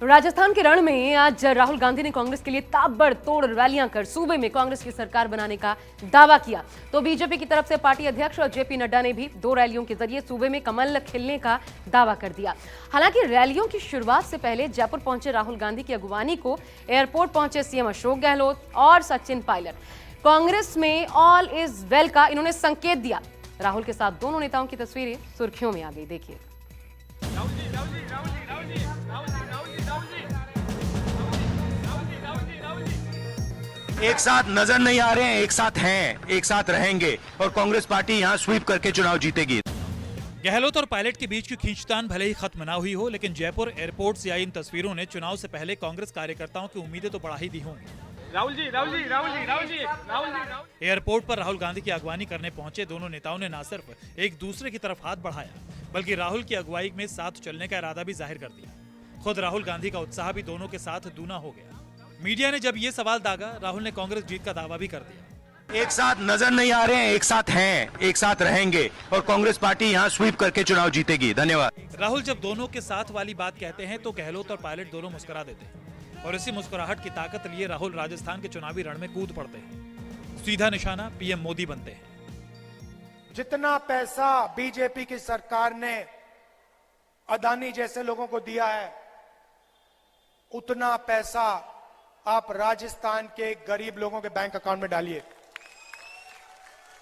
राजस्थान के रण में आज राहुल गांधी ने कांग्रेस के लिए ताबड़तोड़ रैलियां कर सूबे में कांग्रेस की सरकार बनाने का दावा किया। तो बीजेपी की तरफ से पार्टी अध्यक्ष और जेपी नड्डा ने भी 2 रैलियों के जरिए सूबे में कमल खिलने का दावा कर दिया। हालांकि रैलियों की शुरुआत से पहले जयपुर पहुंचे राहुल गांधी की अगुवानी को एयरपोर्ट पहुंचे सीएम अशोक गहलोत और सचिन पायलट। कांग्रेस में ऑल इज वेल का इन्होंने संकेत दिया। राहुल के साथ दोनों नेताओं की तस्वीरें सुर्खियों में आ गई। देखिए, एक साथ नजर नहीं आ रहे हैं, एक साथ हैं, एक साथ रहेंगे और कांग्रेस पार्टी यहां स्वीप करके चुनाव जीतेगी। गहलोत और पायलट के बीच की खींचतान भले ही खत्म ना हुई हो, लेकिन जयपुर एयरपोर्ट से आई इन तस्वीरों ने चुनाव से पहले कांग्रेस कार्यकर्ताओं की उम्मीदें तो बढ़ा ही दी होंगी। एयरपोर्ट पर राहुल गांधी की अगवानी करने पहुंचे दोनों नेताओं ने न सिर्फ एक दूसरे की तरफ हाथ बढ़ाया, बल्कि राहुल की अगुवाई में साथ चलने का इरादा भी जाहिर कर दिया। खुद राहुल गांधी का उत्साह भी दोनों के साथ दूना हो गया। मीडिया ने जब ये सवाल दागा, राहुल ने कांग्रेस जीत का दावा भी कर दिया। एक साथ नजर नहीं आ रहे हैं, एक साथ हैं, एक साथ रहेंगे और कांग्रेस पार्टी यहां स्वीप करके चुनाव जीतेगी। धन्यवाद। राहुल जब दोनों के साथ वाली बात कहते हैं तो गहलोत और पायलट दोनों मुस्कुरा देते हैं और इसी मुस्कुराहट की ताकत लिए राहुल राजस्थान के चुनावी रण में कूद पड़ते हैं। सीधा निशाना पीएम मोदी बनते हैं। जितना पैसा बीजेपी की सरकार ने अदानी जैसे लोगों को दिया है, उतना पैसा आप राजस्थान के गरीब लोगों के बैंक अकाउंट में डालिए।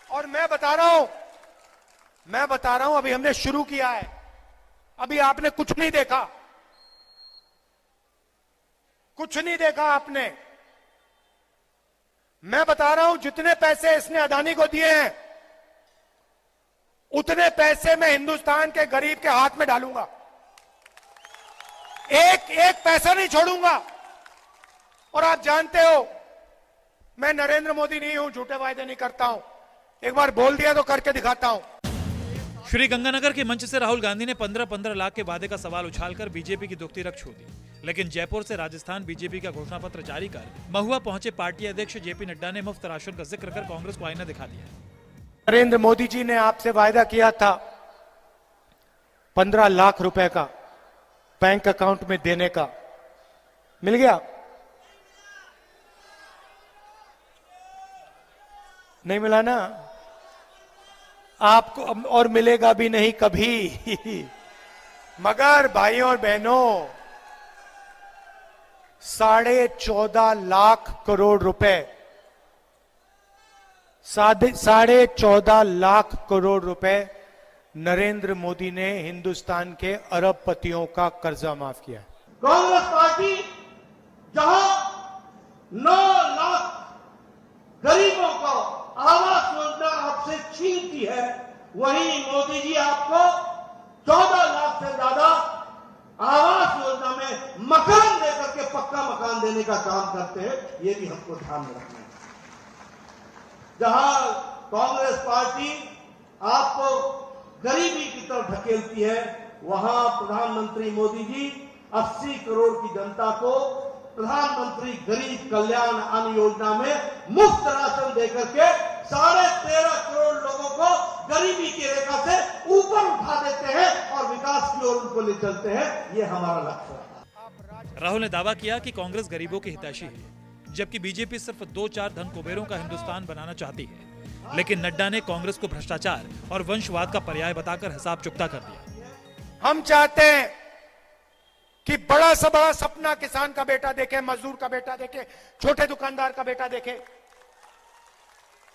और मैं बता रहा हूं, अभी हमने शुरू किया है, अभी आपने कुछ नहीं देखा, कुछ नहीं देखा आपने। मैं बता रहा हूं, जितने पैसे इसने अदानी को दिए हैं, उतने पैसे मैं हिंदुस्तान के गरीब के हाथ में डालूंगा। एक पैसा नहीं छोड़ूंगा। और आप जानते हो, मैं नरेंद्र मोदी नहीं हूं, झूठे वायदे नहीं करता हूं। एक बार बोल दिया तो करके दिखाता हूं। श्री गंगानगर के मंच से राहुल गांधी ने 15-15 लाख के वादे का सवाल उछालकर बीजेपी की दुखती रख छू दी। लेकिन जयपुर से राजस्थान बीजेपी का घोषणा पत्र जारी कर महुआ पहुंचे पार्टी अध्यक्ष जेपी नड्डा ने मुफ्त राशन का जिक्र कर कांग्रेस को आईना दिखा दिया। नरेंद्र मोदी जी ने आपसे वायदा किया था 15 लाख रुपए का बैंक अकाउंट में देने का, मिल गया? नहीं मिला ना आपको, और मिलेगा भी नहीं कभी। मगर भाइयों और बहनों, 14.5 लाख करोड़ रुपए, 14.5 लाख करोड़ रुपए नरेंद्र मोदी ने हिंदुस्तान के अरबपतियों का कर्जा माफ किया। कांग्रेस पार्टी जहां 9 लाख गरीबों को आवास योजना आपसे छीनती है, वहीं मोदी जी आपको 14 लाख से ज्यादा आवास योजना में मकान देकर के पक्का मकान देने का काम करते हैं। ये भी हमको ध्यान में रखना है। जहां कांग्रेस पार्टी आपको गरीबी की तरफ ढकेलती है, वहां प्रधानमंत्री मोदी जी 80 करोड़ की जनता को प्रधानमंत्री गरीब कल्याण अन्न योजना में मुफ्त राशन देकर के 13.5 करोड़ लोगों को गरीबी की रेखा से ऊपर उठा देते हैं और विकास की ओर उनको ले चलते हैं। ये हमारा लक्ष्य है। राहुल ने दावा किया कि कांग्रेस गरीबों की हितैषी है, जबकि बीजेपी सिर्फ 2-4 धन कुबेरों का हिंदुस्तान बनाना चाहती है। लेकिन नड्डा ने कांग्रेस को भ्रष्टाचार और वंशवाद का पर्याय बताकर हिसाब चुकता कर दिया। हम चाहते हैं कि बड़ा से बड़ा सपना किसान का बेटा देखे, मजदूर का बेटा देखे, छोटे दुकानदार का बेटा देखे,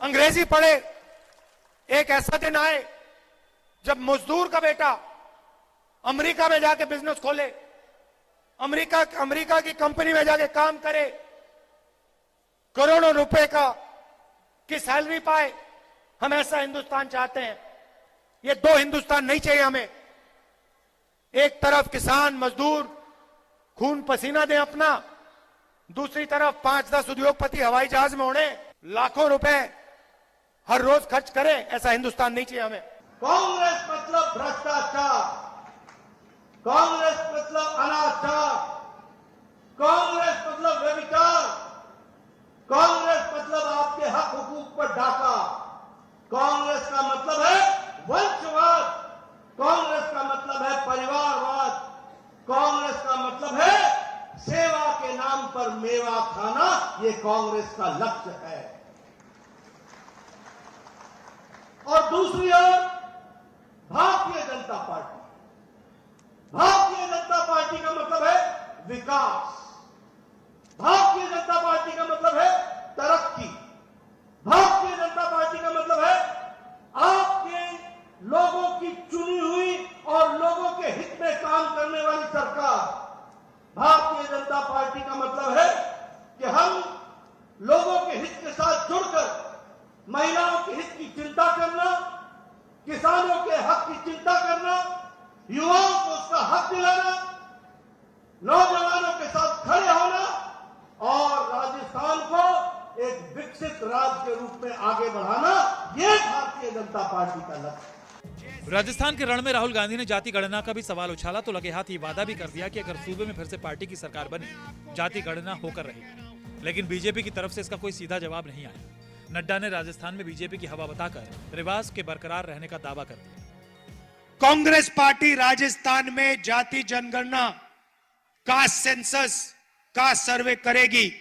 अंग्रेजी पढ़े। एक ऐसा दिन आए जब मजदूर का बेटा अमेरिका में जाके बिजनेस खोले, अमेरिका की कंपनी में जाके काम करे, करोड़ों रुपए की सैलरी पाए। हम ऐसा हिंदुस्तान चाहते हैं। ये 2 हिंदुस्तान नहीं चाहिए हमें। एक तरफ किसान मजदूर खून पसीना दे अपना, दूसरी तरफ 5-10 उद्योगपति हवाई जहाज में उड़े, लाखों रुपए हर रोज खर्च करे। ऐसा हिंदुस्तान नहीं चाहिए हमें। कांग्रेस मतलब भ्रष्टाचार, कांग्रेस मतलब अनाचार, कांग्रेस मतलब व्यभिचार, कांग्रेस मतलब आपके हक हुकूक पर डाका, कांग्रेस का मतलब है वंशवाद, कांग्रेस का मतलब है परिवारवाद, कांग्रेस का मतलब है पर मेवा खाना ये कांग्रेस का लक्ष्य है। और दूसरी ओर भारतीय जनता पार्टी, भारतीय जनता पार्टी का मतलब है विकास, भारतीय जनता पार्टी का मतलब है तरक्की, भारतीय जनता पार्टी का मतलब है आपके लोगों की चुनी हुई और लोगों के हित में काम करने वाली सरकार। भारतीय जनता पार्टी का मतलब है कि हम लोगों के हित के साथ जुड़कर महिलाओं के हित की चिंता करना, किसानों के हक की चिंता करना, युवाओं को उसका हक दिलाना, नौजवानों के साथ खड़े होना और राजस्थान को एक विकसित राज्य के रूप में आगे बढ़ाना, ये भारतीय जनता पार्टी का लक्ष्य है। राजस्थान के रण में राहुल गांधी ने जाति गणना का भी सवाल उछाला तो लगे हाथ ये वादा भी कर दिया कि अगर सूबे में फिर से पार्टी की सरकार बने, जाति गणना होकर रहेगी। लेकिन बीजेपी की तरफ से इसका कोई सीधा जवाब नहीं आया। नड्डा ने राजस्थान में बीजेपी की हवा बताकर रिवाज के बरकरार रहने का दावा कर दिया। कांग्रेस पार्टी राजस्थान में जाति जनगणना का सेंसस का सर्वे करेगी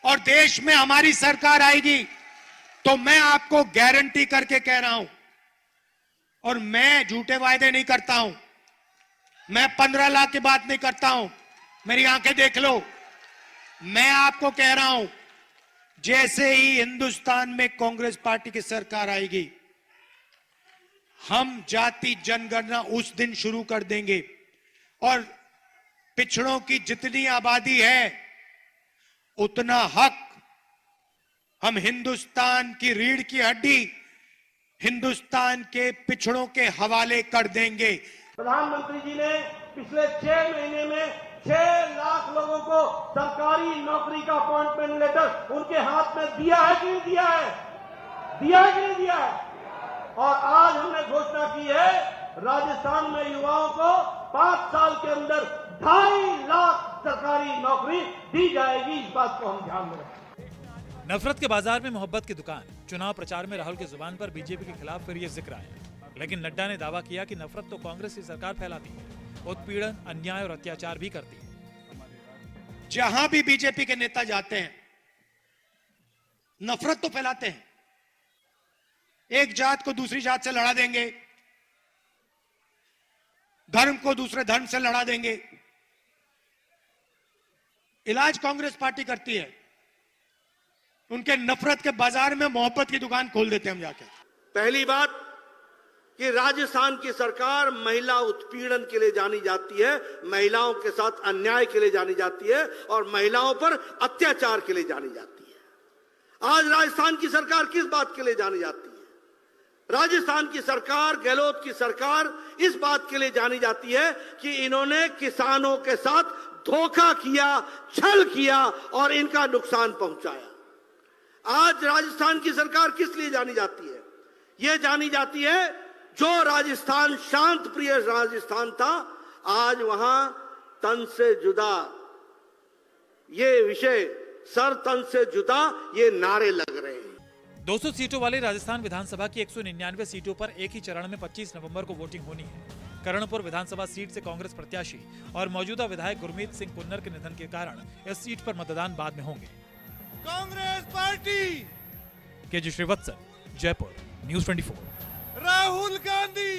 और देश में हमारी सरकार आएगी तो मैं आपको गारंटी करके कह रहा हूं, और मैं झूठे वायदे नहीं करता हूं, मैं 15 लाख की बात नहीं करता हूं, मेरी आंखें देख लो। मैं आपको कह रहा हूं, जैसे ही हिंदुस्तान में कांग्रेस पार्टी की सरकार आएगी, हम जाति जनगणना उस दिन शुरू कर देंगे और पिछड़ों की जितनी आबादी है उतना हक हम हिंदुस्तान की रीढ़ की हड्डी हिंदुस्तान के पिछड़ों के हवाले कर देंगे। प्रधानमंत्री जी ने पिछले 6 महीने में 6 लाख लोगों को सरकारी नौकरी का अपॉइंटमेंट लेटर उनके हाथ में दिया है कि नहीं दिया है? दिया है कि नहीं दिया है? और आज हमने घोषणा की है राजस्थान में युवाओं को 5 साल के अंदर 2.5 लाख सरकारी नौकरी दी जाएगी। इस बात को हम ध्यान में रखें। नफरत के बाजार में मोहब्बत की दुकान। चुनाव प्रचार में राहुल की जुबान पर बीजेपी के खिलाफ फिर ये जिक्र आया, लेकिन नड्डा ने दावा किया कि नफरत तो कांग्रेस की सरकार फैलाती है, उत्पीड़न, अन्याय और अत्याचार भी करती है। जहां भी बीजेपी के नेता जाते हैं नफरत तो फैलाते हैं, एक जात को दूसरी जात से लड़ा देंगे, धर्म को दूसरे धर्म से लड़ा देंगे। इलाज कांग्रेस पार्टी करती है, उनके नफरत के बाजार में मोहब्बत की दुकान खोल देते हैं हम जाके। पहली बात कि राजस्थान की सरकार महिला उत्पीड़न के लिए जानी जाती है, महिलाओं के साथ अन्याय के लिए जानी जाती है और महिलाओं पर अत्याचार के लिए जानी जाती है। आज राजस्थान की सरकार किस बात के लिए जानी जाती है? राजस्थान की सरकार, गहलोत की सरकार इस बात के लिए जानी जाती है कि इन्होंने किसानों के साथ धोखा किया, छल किया और इनका नुकसान पहुंचाया। आज राजस्थान की सरकार किस लिए जानी जाती है? यह जानी जाती है जो राजस्थान शांत प्रिय राजस्थान था, आज वहां तन से जुदा, ये विषय सर तन से जुदा, ये नारे लग रहे हैं। 200 सीटों वाले राजस्थान विधानसभा की 199 सीटों पर एक ही चरण में 25 नवंबर को वोटिंग होनी है। करणपुर विधानसभा सीट से कांग्रेस प्रत्याशी और मौजूदा विधायक गुरमीत सिंह कुन्नर के निधन के कारण इस सीट पर मतदान बाद में होंगे। Congress party KG Srivatsan, Jaipur, news 24। Rahul Gandhi